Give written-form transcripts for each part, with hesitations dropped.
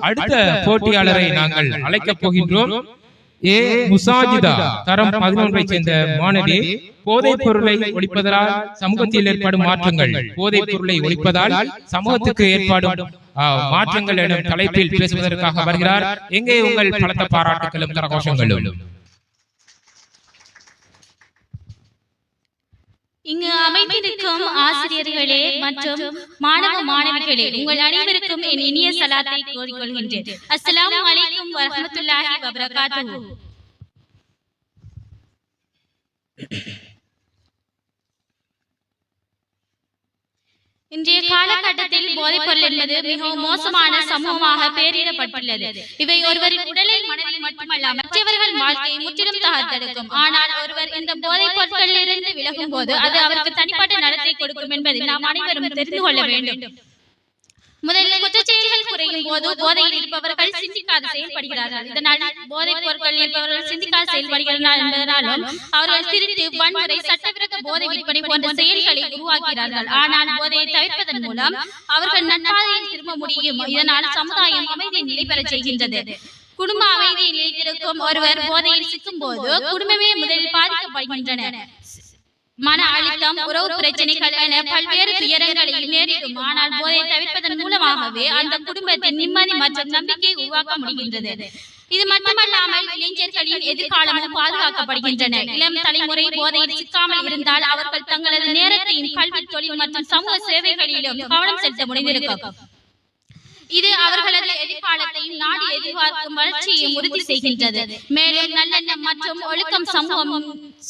அடுத்த போட்டியாளரை நாங்கள் அழைக்கப் போகின்றோம். ஏ முசாஜிதா தரம் 11 சேர்ந்த மாணவி. போதைப் பொருளை ஒழிப்பதால் சமூகத்தில் ஏற்படும் மாற்றங்கள், போதைப் பொருளை ஒழிப்பதால் சமூகத்துக்கு ஏற்படும் மாற்றங்கள் எனும் தலைப்பில் பேசுவதற்காக வருகிறார். எங்கே உங்கள் பலத்த பாராட்டுகளும் கரகோஷங்களும். இங்கு அமைந்திருக்கும் ஆசிரியர்களே மற்றும் மாணவ மாணவிகளே, உங்கள் அனைவருக்கும் என் இனிய சலாத்தை கோரிக்கொள்கின்றேன். அஸ்ஸலாமு அலைக்கும் வரஹ்மத்துல்லாஹி வபரகாத்துஹு. இன்றைய காலகட்டத்தில் போதைப்பொருள் என்பது மிகவும் மோசமான சமூகமாக பெயரிடப்பட்டுள்ளது. இவை ஒருவரின் உடலில் மனதில் மட்டுமல்லாமல் மற்றவர்கள் வாழ்க்கையை முற்றிலும் தகர்த்தெடுக்கும். ஆனால் ஒருவர் இந்த போதைப் பொருட்களிலிருந்து விலகும் போது அது அவருக்கு தனிப்பட்ட நடத்தை கொடுக்கும் என்பதை நாம் அனைவரும் தெரிந்து கொள்ள வேண்டும். முதலில் குற்றச்செயல்கள் குறையும் போது போதையில் இருப்பவர்கள் சிந்திக்காது செயல்படுகிறார்கள். இதனால் போதைப் பொருட்கள் இருப்பவர்கள் சிந்திக்காது செயல்படுகிறார்கள் என்பதனாலும் அவர்கள் திருட்டு, வன்முறை, சட்டவிரோத போதை விற்பனை போன்ற செயல்களை உருவாக்குகிறார்கள். ஆனால் போதையை தவிர்ப்பதன் மூலம் அவர்கள் நன்பாதையில் திரும்ப முடியும். இதனால் சமுதாயம் அமைதியை நிலை பெறச் செய்கின்றது. குடும்ப அமைதியை நிலைத்திருக்கும் ஒருவர் போதையில் சிக்கும் போது குடும்பமே முதலில் பாதிக்கப்படுகின்றன. மன அழுத்தம், உறவு பிரச்சனைகள் என பல்வேறு துயரங்களை நேரிடும். ஆனால் போதையை தவிர்ப்பதன் மூலமாகவே அந்த குடும்பத்தின் நிம்மதி மற்றும் நம்பிக்கையை உருவாக்க முடிகின்றது. இது மட்டுமல்லாமல் இளைஞர்களின் எதிர்காலமும் பாதுகாக்கப்படுகின்றன. இளம் தலைமுறை போதையில் சிக்காமல் இருந்தால் அவர்கள் தங்களது நேரத்தையும் கல்வி, தொழில் மற்றும் சமூக சேவைகளிலும் கவனம் செலுத்த முடிந்திருக்கும். இது அவர்களது எதிர்காலத்தையும் நாடு எதிர்பார்க்கும் வளர்ச்சியையும் உறுதி செய்கின்றது. மேலும் நல்லெண்ணம் மற்றும் ஒழுக்கம்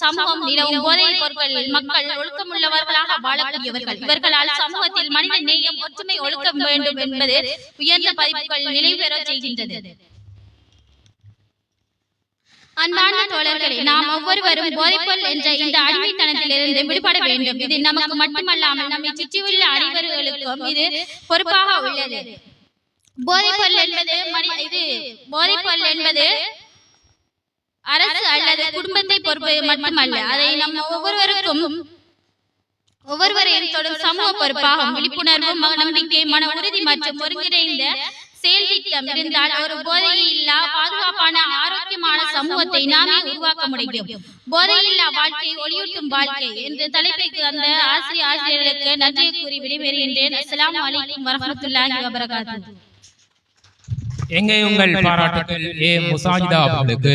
சமூகம் நிலவும் போதைப் பொருட்களில் மக்கள் ஒழுக்கமுள்ளவர்களாக வாழக்கூடியவர்கள். இவர்களால் சமூகத்தில் மனித நேயம், ஒற்றுமை, ஒழுக்கம் வேண்டும் என்பது உயர்ந்த பதிப்புகள் நிலைபெற செய்கின்றது. அன்பான தோழர்களே, நாம் ஒவ்வொருவரும் போதைப்பொருள் என்ற இந்த அடிமைத்தனத்திலிருந்து விடுபட வேண்டும். இது நமக்கு மட்டுமல்லாமல் நம்மை சுற்றியுள்ள அனைவர்களுக்கும் இது பொறுப்பாக உள்ளது. போதைப்பொருள் என்பது அரசு அல்லது குடும்பத்தை பொறுப்பு மட்டுமல்ல, அதை நம்ம ஒவ்வொருவரையும் தொடும் சமூக பொறுப்பாகும். விழிப்புணர்வு, நம்பிக்கை, மன உறுதி மற்றும் ஒருங்கிணைந்த செயல் திட்டம் இருந்தால் ஒரு போதையில்லா பாதுகாப்பான ஆரோக்கியமான சமூகத்தை நாமே உருவாக்க முடியும். போதையில்லா வாழ்க்கை, ஒளியூட்டும் வாழ்க்கை என்ற தலைப்பைக்கு அந்த ஆசிரியர்களுக்கு நன்றி கூறி விடைபெறுகின்றேன். அஸ்ஸலாமு அலைக்கும் வரஹ்மத்துல்லாஹி வபரகாத்துஹு. எங்கே உங்கள் பாராட்டுகள் ஏ முசாஜிதா அவர்களுக்கு.